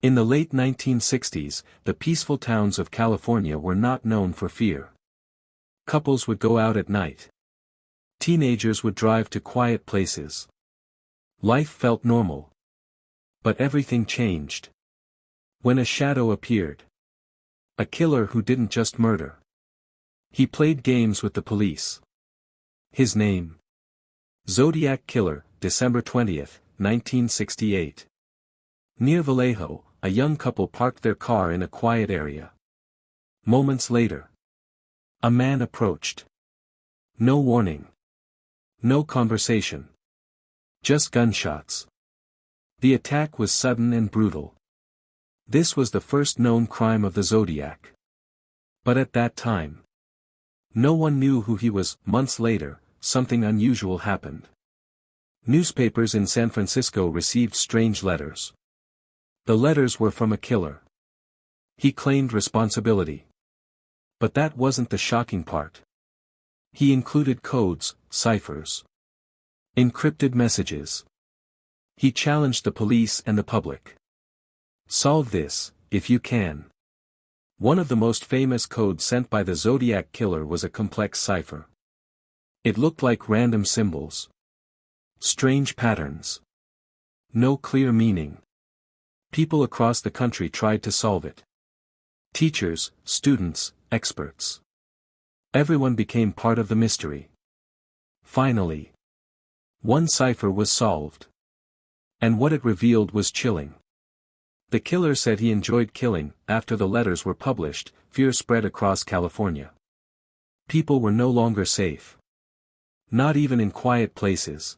In the late 1960s, the peaceful towns of California were not known for fear. Couples would go out at night. Teenagers would drive to quiet places. Life felt normal. But everything changed when a shadow appeared. A killer who didn't just murder. He played games with the police. His name: Zodiac Killer, December 20, 1968. Near Vallejo, a young couple parked their car in a quiet area. Moments later, a man approached. No warning. No conversation. Just gunshots. The attack was sudden and brutal. This was the first known crime of the Zodiac. But at that time, no one knew who he was. Months later, something unusual happened. Newspapers in San Francisco received strange letters. The letters were from a killer. He claimed responsibility. But that wasn't the shocking part. He included codes, ciphers, encrypted messages. He challenged the police and the public. Solve this, if you can. One of the most famous codes sent by the Zodiac Killer was a complex cipher. It looked like random symbols. Strange patterns. No clear meaning. People across the country tried to solve it. Teachers, students, experts. Everyone became part of the mystery. Finally, one cipher was solved. And what it revealed was chilling. The killer said he enjoyed killing. After the letters were published, fear spread across California. People were no longer safe. Not even in quiet places.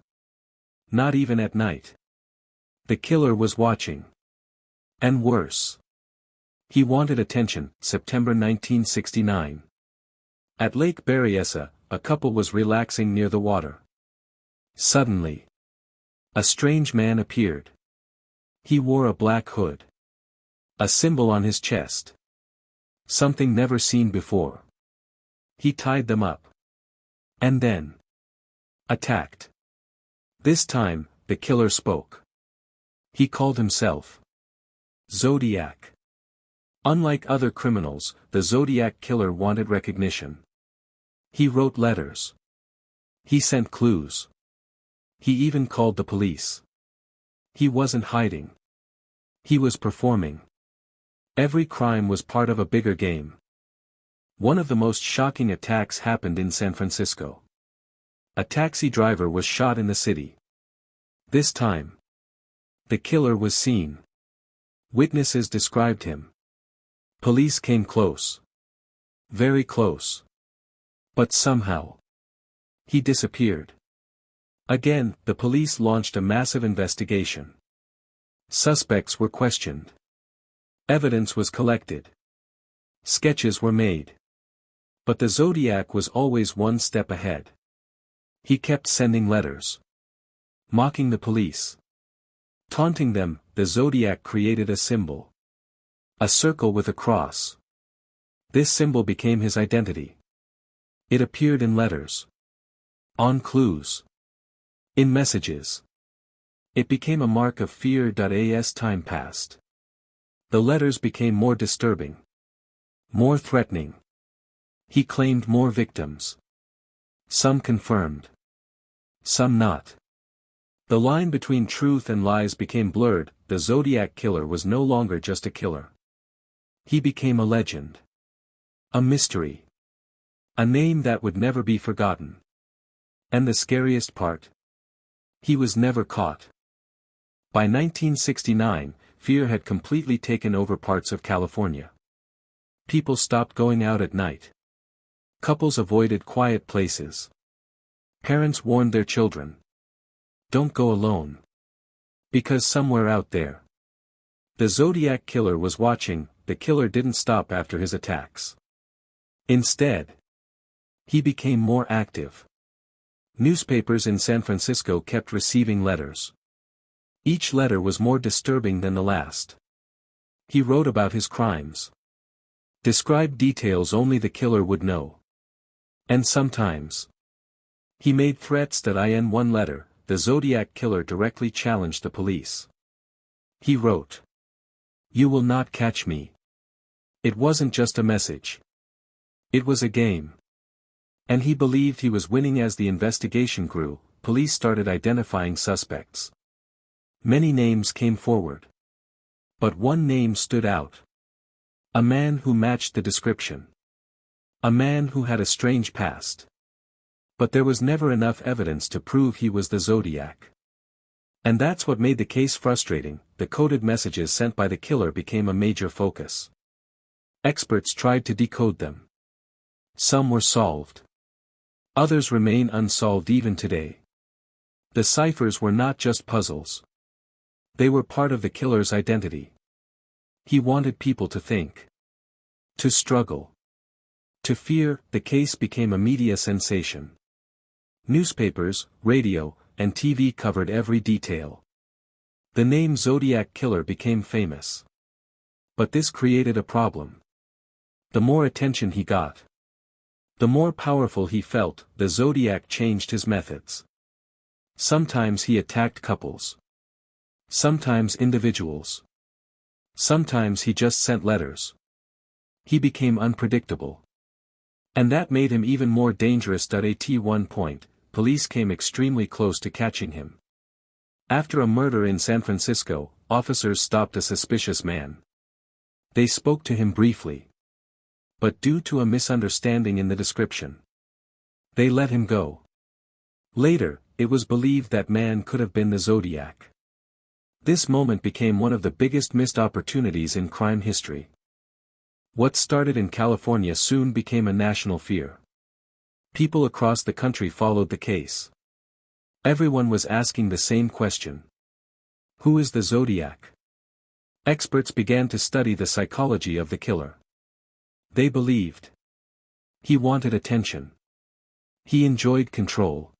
Not even at night. The killer was watching. And worse. He wanted attention. September 1969. At Lake Berryessa, a couple was relaxing near the water. Suddenly, a strange man appeared. He wore a black hood. A symbol on his chest. Something never seen before. He tied them up. And then attacked. This time, the killer spoke. He called himself Zodiac. Unlike other criminals, the Zodiac Killer wanted recognition. He wrote letters. He sent clues. He even called the police. He wasn't hiding. He was performing. Every crime was part of a bigger game. One of the most shocking attacks happened in San Francisco. A taxi driver was shot in the city. This time, the killer was seen. Witnesses described him. Police came close. Very close. But somehow, he disappeared. Again, the police launched a massive investigation. Suspects were questioned. Evidence was collected. Sketches were made. But the Zodiac was always one step ahead. He kept sending letters. Mocking the police. Taunting them. The Zodiac created a symbol. A circle with a cross. This symbol became his identity. It appeared in letters. On clues. In messages. It became a mark of fear. As time passed, the letters became more disturbing. More threatening. He claimed more victims. Some confirmed. Some not. The line between truth and lies became blurred. The Zodiac Killer was no longer just a killer. He became a legend. A mystery. A name that would never be forgotten. And the scariest part? He was never caught. By 1969, fear had completely taken over parts of California. People stopped going out at night. Couples avoided quiet places. Parents warned their children. Don't go alone. Because somewhere out there, the Zodiac Killer was watching. The killer didn't stop after his attacks. Instead, he became more active. Newspapers in San Francisco kept receiving letters. Each letter was more disturbing than the last. He wrote about his crimes. Described details only the killer would know. And sometimes, he made threats that in one letter, the Zodiac Killer directly challenged the police. He wrote, You will not catch me. It wasn't just a message. It was a game. And he believed he was winning. As the investigation grew, police started identifying suspects. Many names came forward. But one name stood out. A man who matched the description. A man who had a strange past. But there was never enough evidence to prove he was the Zodiac. And that's what made the case frustrating. The coded messages sent by the killer became a major focus. Experts tried to decode them. Some were solved. Others remain unsolved even today. The ciphers were not just puzzles. They were part of the killer's identity. He wanted people to think. To struggle. To fear. The case became a media sensation. Newspapers, radio, and TV covered every detail. The name Zodiac Killer became famous. But this created a problem. The more attention he got, the more powerful he felt. The Zodiac changed his methods. Sometimes he attacked couples. Sometimes individuals. Sometimes he just sent letters. He became unpredictable. And that made him even more dangerous. At one point, police came extremely close to catching him. After a murder in San Francisco, officers stopped a suspicious man. They spoke to him briefly. But due to a misunderstanding in the description, they let him go. Later, it was believed that man could have been the Zodiac. This moment became one of the biggest missed opportunities in crime history. What started in California soon became a national fear. People across the country followed the case. Everyone was asking the same question. Who is the Zodiac? Experts began to study the psychology of the killer. They believed he wanted attention. He enjoyed control.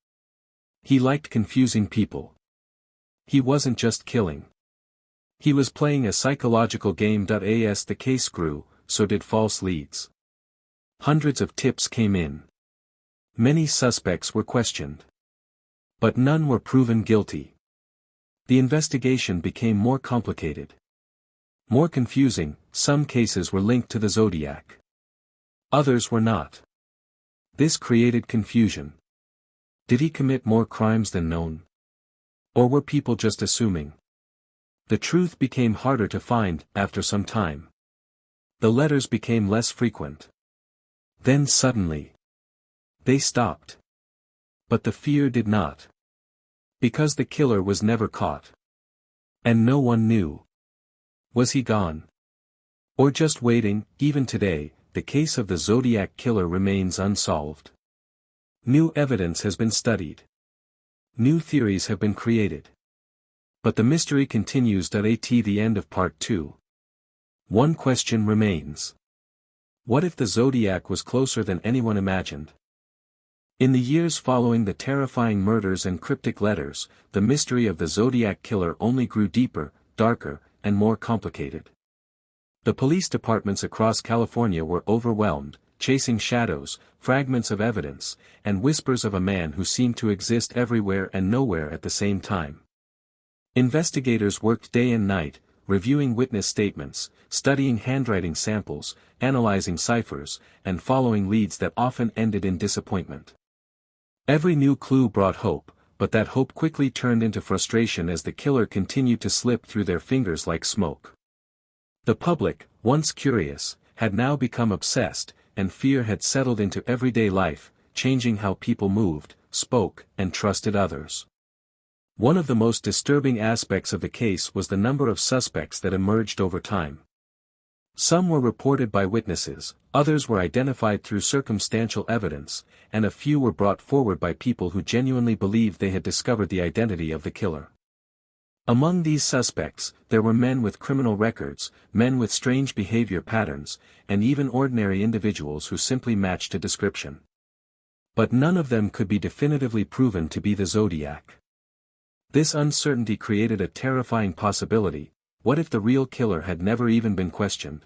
He liked confusing people. He wasn't just killing. He was playing a psychological game. As the case grew, so did false leads. Hundreds of tips came in. Many suspects were questioned. But none were proven guilty. The investigation became more complicated. More confusing. Some cases were linked to the Zodiac. Others were not. This created confusion. Did he commit more crimes than known? Or were people just assuming? The truth became harder to find. After some time, the letters became less frequent. Then suddenly, they stopped. But the fear did not. Because the killer was never caught. And no one knew. Was he gone? Or just waiting? Even today, the case of the Zodiac Killer remains unsolved. New evidence has been studied. New theories have been created. But the mystery continues. At the end of part 2. One question remains. What if the Zodiac was closer than anyone imagined? In the years following the terrifying murders and cryptic letters, the mystery of the Zodiac Killer only grew deeper, darker, and more complicated. The police departments across California were overwhelmed, chasing shadows, fragments of evidence, and whispers of a man who seemed to exist everywhere and nowhere at the same time. Investigators worked day and night, reviewing witness statements, studying handwriting samples, analyzing ciphers, and following leads that often ended in disappointment. Every new clue brought hope, but that hope quickly turned into frustration as the killer continued to slip through their fingers like smoke. The public, once curious, had now become obsessed, and fear had settled into everyday life, changing how people moved, spoke, and trusted others. One of the most disturbing aspects of the case was the number of suspects that emerged over time. Some were reported by witnesses, others were identified through circumstantial evidence, and a few were brought forward by people who genuinely believed they had discovered the identity of the killer. Among these suspects, there were men with criminal records, men with strange behavior patterns, and even ordinary individuals who simply matched a description. But none of them could be definitively proven to be the Zodiac. This uncertainty created a terrifying possibility. What if the real killer had never even been questioned?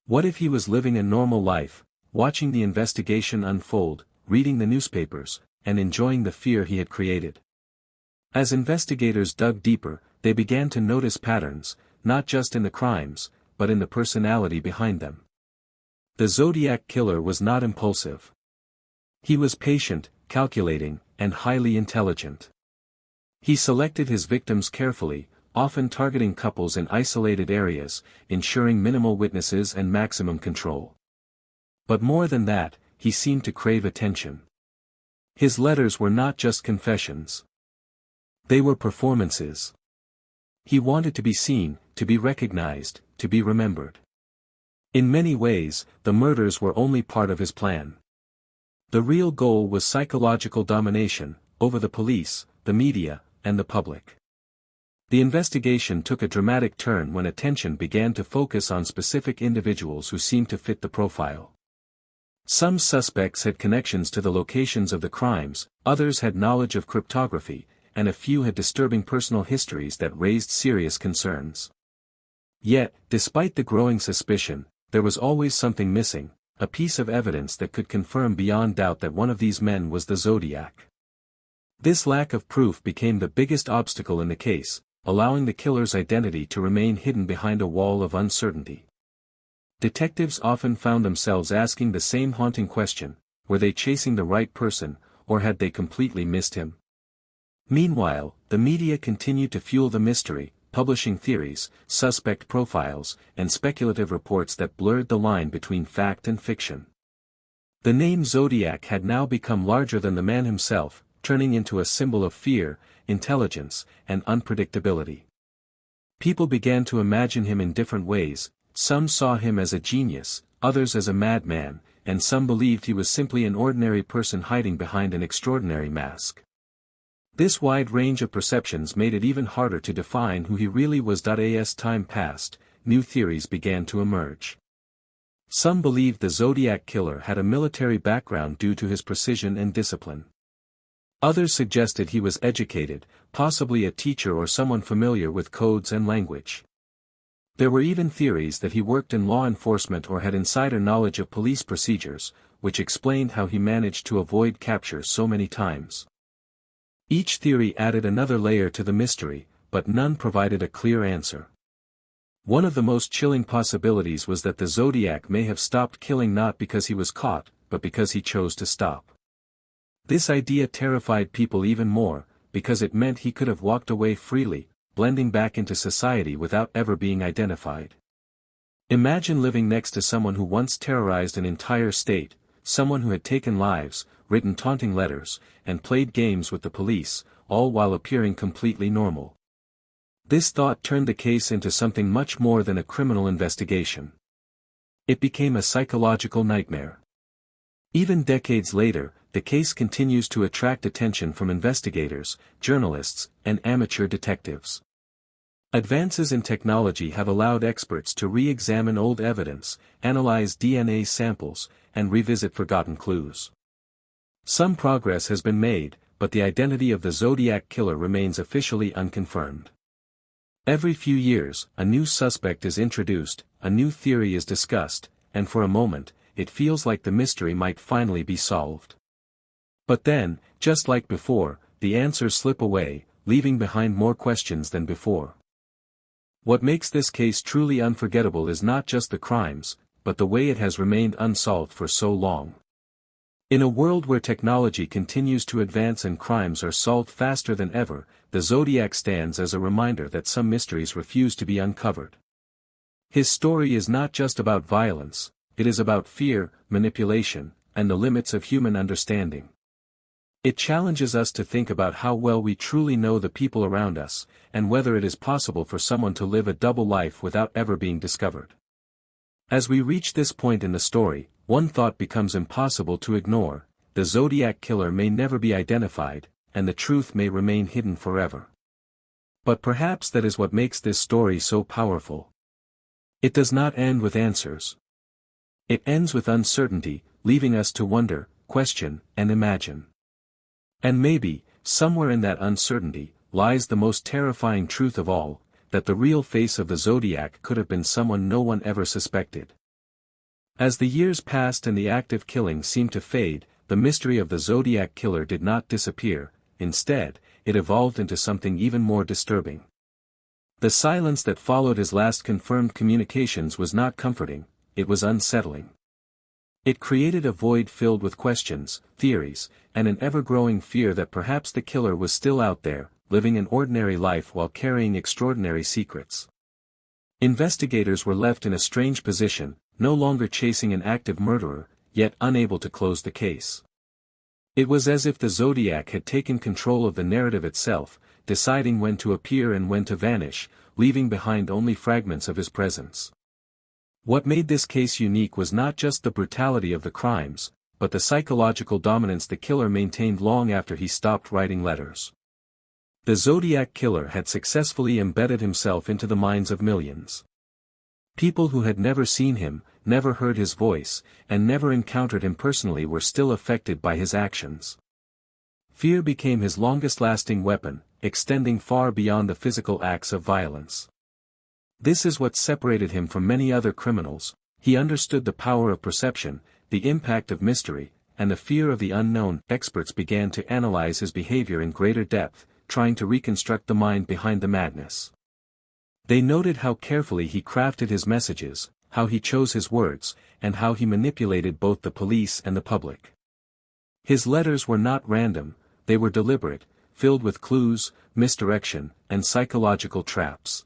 What if he was living a normal life, watching the investigation unfold, reading the newspapers, and enjoying the fear he had created? As investigators dug deeper, they began to notice patterns. not just in the crimes, but in the personality behind them. The Zodiac Killer was not impulsive. He was patient, calculating, and highly intelligent. He selected his victims carefully, often targeting couples in isolated areas, ensuring minimal witnesses and maximum control. But more than that, he seemed to crave attention. His letters were not just confessions. They were performances. He wanted to be seen, to be recognized, to be remembered. In many ways, the murders were only part of his plan. The real goal was psychological domination, over the police, the media, and the public. The investigation took a dramatic turn when attention began to focus on specific individuals who seemed to fit the profile. Some suspects had connections to the locations of the crimes, others had knowledge of cryptography, and a few had disturbing personal histories that raised serious concerns. Yet, despite the growing suspicion, there was always something missing, a piece of evidence that could confirm beyond doubt that one of these men was the Zodiac. This lack of proof became the biggest obstacle in the case, allowing the killer's identity to remain hidden behind a wall of uncertainty. Detectives often found themselves asking the same haunting question: were they chasing the right person, or had they completely missed him? Meanwhile, the media continued to fuel the mystery, publishing theories, suspect profiles, and speculative reports that blurred the line between fact and fiction. The name Zodiac had now become larger than the man himself, turning into a symbol of fear, intelligence, and unpredictability. People began to imagine him in different ways. Some saw him as a genius, others as a madman, and some believed he was simply an ordinary person hiding behind an extraordinary mask. This wide range of perceptions made it even harder to define who he really was. As time passed, new theories began to emerge. Some believed the Zodiac Killer had a military background due to his precision and discipline. Others suggested he was educated, possibly a teacher or someone familiar with codes and language. There were even theories that he worked in law enforcement or had insider knowledge of police procedures, which explained how he managed to avoid capture so many times. Each theory added another layer to the mystery, but none provided a clear answer. One of the most chilling possibilities was that the Zodiac may have stopped killing not because he was caught, but because he chose to stop. This idea terrified people even more, because it meant he could have walked away freely, blending back into society without ever being identified. Imagine living next to someone who once terrorized an entire state, someone who had taken lives, written taunting letters, and played games with the police, all while appearing completely normal. This thought turned the case into something much more than a criminal investigation. It became a psychological nightmare. Even decades later, the case continues to attract attention from investigators, journalists, and amateur detectives. Advances in technology have allowed experts to re-examine old evidence, analyze DNA samples, and revisit forgotten clues. Some progress has been made, but the identity of the Zodiac Killer remains officially unconfirmed. Every few years, a new suspect is introduced, a new theory is discussed, and for a moment, it feels like the mystery might finally be solved. But then, just like before, the answers slip away, leaving behind more questions than before. What makes this case truly unforgettable is not just the crimes, but the way it has remained unsolved for so long. In a world where technology continues to advance and crimes are solved faster than ever, the Zodiac stands as a reminder that some mysteries refuse to be uncovered. His story is not just about violence, it is about fear, manipulation, and the limits of human understanding. It challenges us to think about how well we truly know the people around us, and whether it is possible for someone to live a double life without ever being discovered. As we reach this point in the story, one thought becomes impossible to ignore: the Zodiac Killer may never be identified, and the truth may remain hidden forever. But perhaps that is what makes this story so powerful. It does not end with answers. It ends with uncertainty, leaving us to wonder, question, and imagine. And maybe, somewhere in that uncertainty, lies the most terrifying truth of all, that the real face of the Zodiac could have been someone no one ever suspected. As the years passed and the act of killing seemed to fade, the mystery of the Zodiac Killer did not disappear. Instead, it evolved into something even more disturbing. The silence that followed his last confirmed communications was not comforting, it was unsettling. It created a void filled with questions, theories, and an ever-growing fear that perhaps the killer was still out there, living an ordinary life while carrying extraordinary secrets. Investigators were left in a strange position, no longer chasing an active murderer, yet unable to close the case. It was as if the Zodiac had taken control of the narrative itself, deciding when to appear and when to vanish, leaving behind only fragments of his presence. What made this case unique was not just the brutality of the crimes, but the psychological dominance the killer maintained long after he stopped writing letters. The Zodiac Killer had successfully embedded himself into the minds of millions. People who had never seen him, never heard his voice, and never encountered him personally were still affected by his actions. Fear became his longest-lasting weapon, extending far beyond the physical acts of violence. This is what separated him from many other criminals. He understood the power of perception, the impact of mystery, and the fear of the unknown. Experts began to analyze his behavior in greater depth, trying to reconstruct the mind behind the madness. They noted how carefully he crafted his messages, how he chose his words, and how he manipulated both the police and the public. His letters were not random, they were deliberate, filled with clues, misdirection, and psychological traps.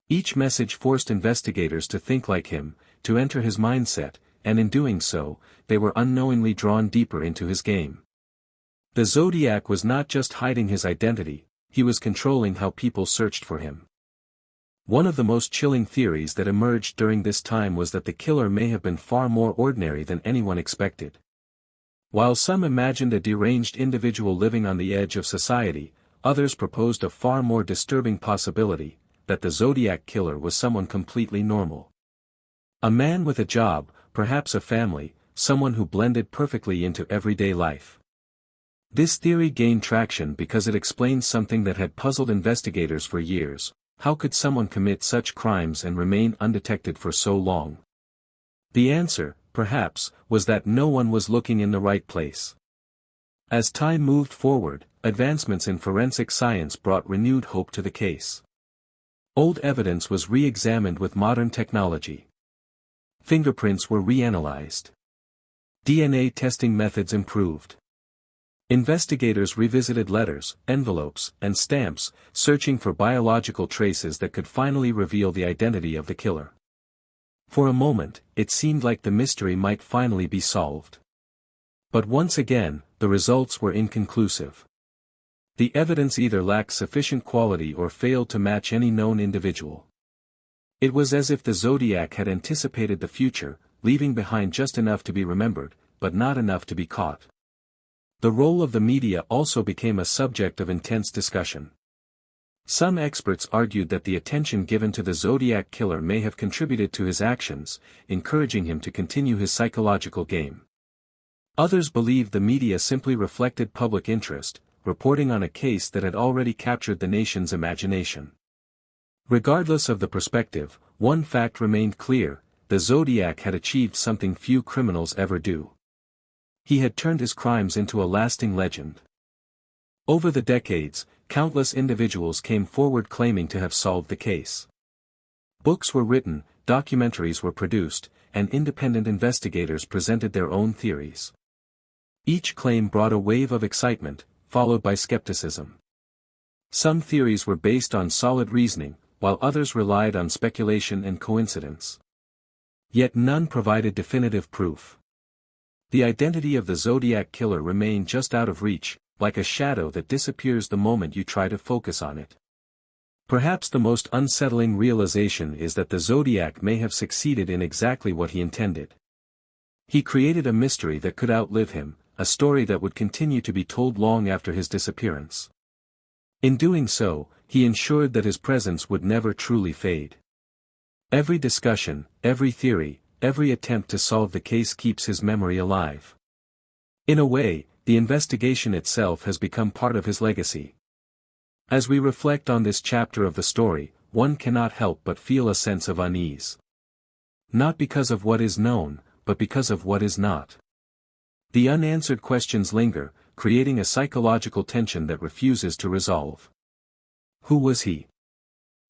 Each message forced investigators to think like him, to enter his mindset, and in doing so, they were unknowingly drawn deeper into his game. The Zodiac was not just hiding his identity, he was controlling how people searched for him. One of the most chilling theories that emerged during this time was that the killer may have been far more ordinary than anyone expected. While some imagined a deranged individual living on the edge of society, others proposed a far more disturbing possibility, that the Zodiac Killer was someone completely normal. A man with a job, perhaps a family, someone who blended perfectly into everyday life. This theory gained traction because it explained something that had puzzled investigators for years: how could someone commit such crimes and remain undetected for so long? The answer, perhaps, was that no one was looking in the right place. As time moved forward, advancements in forensic science brought renewed hope to the case. Old evidence was re-examined with modern technology. Fingerprints were reanalyzed. DNA testing methods improved. Investigators revisited letters, envelopes, and stamps, searching for biological traces that could finally reveal the identity of the killer. For a moment, it seemed like the mystery might finally be solved. But once again, the results were inconclusive. The evidence either lacked sufficient quality or failed to match any known individual. It was as if the Zodiac had anticipated the future, leaving behind just enough to be remembered, but not enough to be caught. The role of the media also became a subject of intense discussion. Some experts argued that the attention given to the Zodiac Killer may have contributed to his actions, encouraging him to continue his psychological game. Others believed the media simply reflected public interest, reporting on a case that had already captured the nation's imagination. Regardless of the perspective, one fact remained clear: the Zodiac had achieved something few criminals ever do. He had turned his crimes into a lasting legend. Over the decades, countless individuals came forward claiming to have solved the case. Books were written, documentaries were produced, and independent investigators presented their own theories. Each claim brought a wave of excitement, followed by skepticism. Some theories were based on solid reasoning, while others relied on speculation and coincidence. Yet none provided definitive proof. The identity of the Zodiac Killer remained just out of reach, like a shadow that disappears the moment you try to focus on it. Perhaps the most unsettling realization is that the Zodiac may have succeeded in exactly what he intended. He created a mystery that could outlive him, a story that would continue to be told long after his disappearance. In doing so, he ensured that his presence would never truly fade. Every discussion, every theory, every attempt to solve the case keeps his memory alive. In a way, the investigation itself has become part of his legacy. As we reflect on this chapter of the story, one cannot help but feel a sense of unease. Not because of what is known, but because of what is not. The unanswered questions linger, creating a psychological tension that refuses to resolve. Who was he?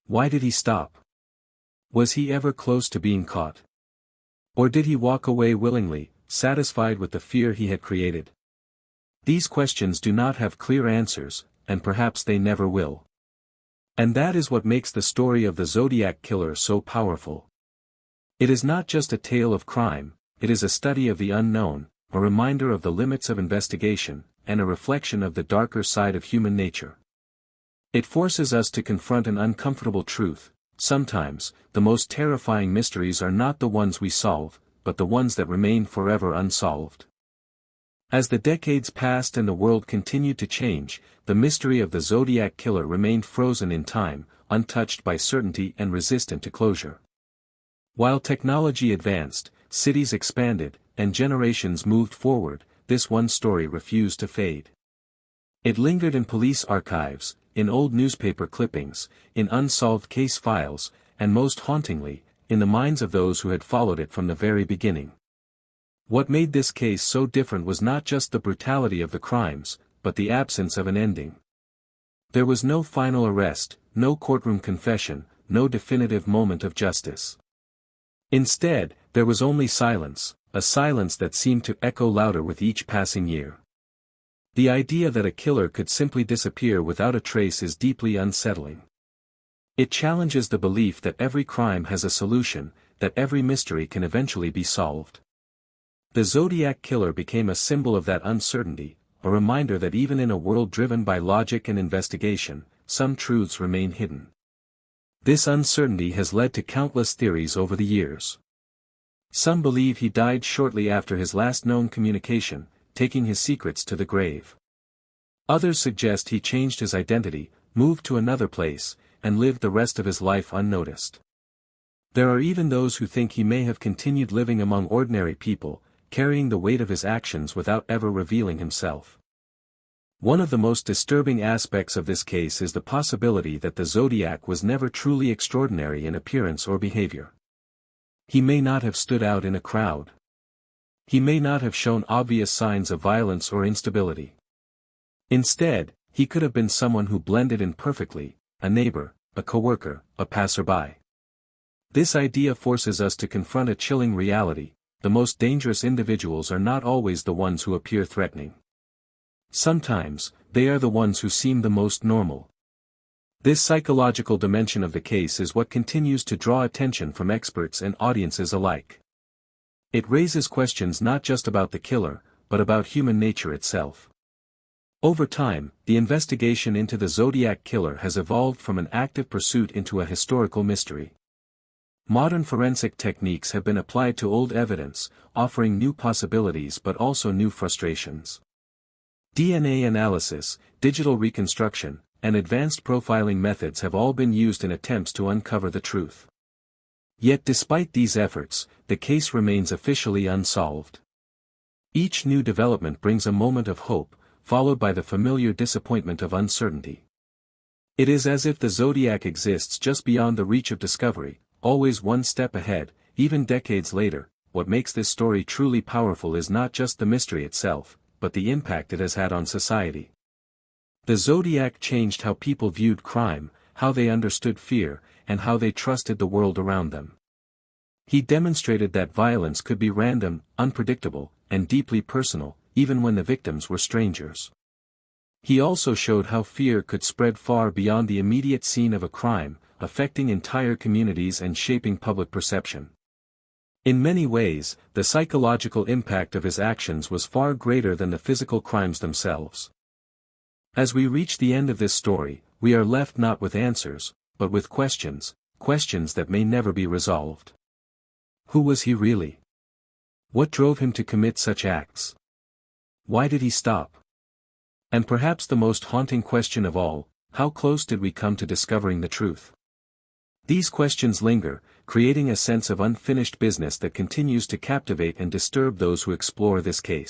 Why did he stop? Was he ever close to being caught? Or did he walk away willingly, satisfied with the fear he had created? These questions do not have clear answers, and perhaps they never will. And that is what makes the story of the Zodiac Killer so powerful. It is not just a tale of crime, it is a study of the unknown, a reminder of the limits of investigation, and a reflection of the darker side of human nature. It forces us to confront an uncomfortable truth: sometimes, the most terrifying mysteries are not the ones we solve, but the ones that remain forever unsolved. As the decades passed and the world continued to change, the mystery of the Zodiac Killer remained frozen in time, untouched by certainty and resistant to closure. While technology advanced, cities expanded, and generations moved forward, this one story refused to fade. It lingered in police archives, in old newspaper clippings, in unsolved case files, and most hauntingly, in the minds of those who had followed it from the very beginning. What made this case so different was not just the brutality of the crimes, but the absence of an ending. There was no final arrest, no courtroom confession, no definitive moment of justice. Instead, there was only silence, a silence that seemed to echo louder with each passing year. The idea that a killer could simply disappear without a trace is deeply unsettling. It challenges the belief that every crime has a solution, that every mystery can eventually be solved. The Zodiac Killer became a symbol of that uncertainty, a reminder that even in a world driven by logic and investigation, some truths remain hidden. This uncertainty has led to countless theories over the years. Some believe he died shortly after his last known communication, taking his secrets to the grave. Others suggest he changed his identity, moved to another place, and lived the rest of his life unnoticed. There are even those who think he may have continued living among ordinary people, carrying the weight of his actions without ever revealing himself. One of the most disturbing aspects of this case is the possibility that the Zodiac was never truly extraordinary in appearance or behavior. He may not have stood out in a crowd. He may not have shown obvious signs of violence or instability. Instead, he could have been someone who blended in perfectly, a neighbor, a coworker, a passerby. This idea forces us to confront a chilling reality: the most dangerous individuals are not always the ones who appear threatening. Sometimes, they are the ones who seem the most normal. This psychological dimension of the case is what continues to draw attention from experts and audiences alike. It raises questions not just about the killer, but about human nature itself. Over time, the investigation into the Zodiac Killer has evolved from an active pursuit into a historical mystery. Modern forensic techniques have been applied to old evidence, offering new possibilities but also new frustrations. DNA analysis, digital reconstruction, and advanced profiling methods have all been used in attempts to uncover the truth. Yet despite these efforts, the case remains officially unsolved. Each new development brings a moment of hope, followed by the familiar disappointment of uncertainty. It is as if the Zodiac exists just beyond the reach of discovery, always one step ahead. Even decades later, what makes this story truly powerful is not just the mystery itself, but the impact it has had on society. The Zodiac changed how people viewed crime, how they understood fear, and how they trusted the world around them. He demonstrated that violence could be random, unpredictable, and deeply personal, even when the victims were strangers. He also showed how fear could spread far beyond the immediate scene of a crime, affecting entire communities and shaping public perception. In many ways, the psychological impact of his actions was far greater than the physical crimes themselves. As we reach the end of this story, we are left not with answers, but with questions that may never be resolved. Who was he really? What drove him to commit such acts? Why did he stop? And perhaps the most haunting question of all, how close did we come to discovering the truth? These questions linger, creating a sense of unfinished business that continues to captivate and disturb those who explore this case.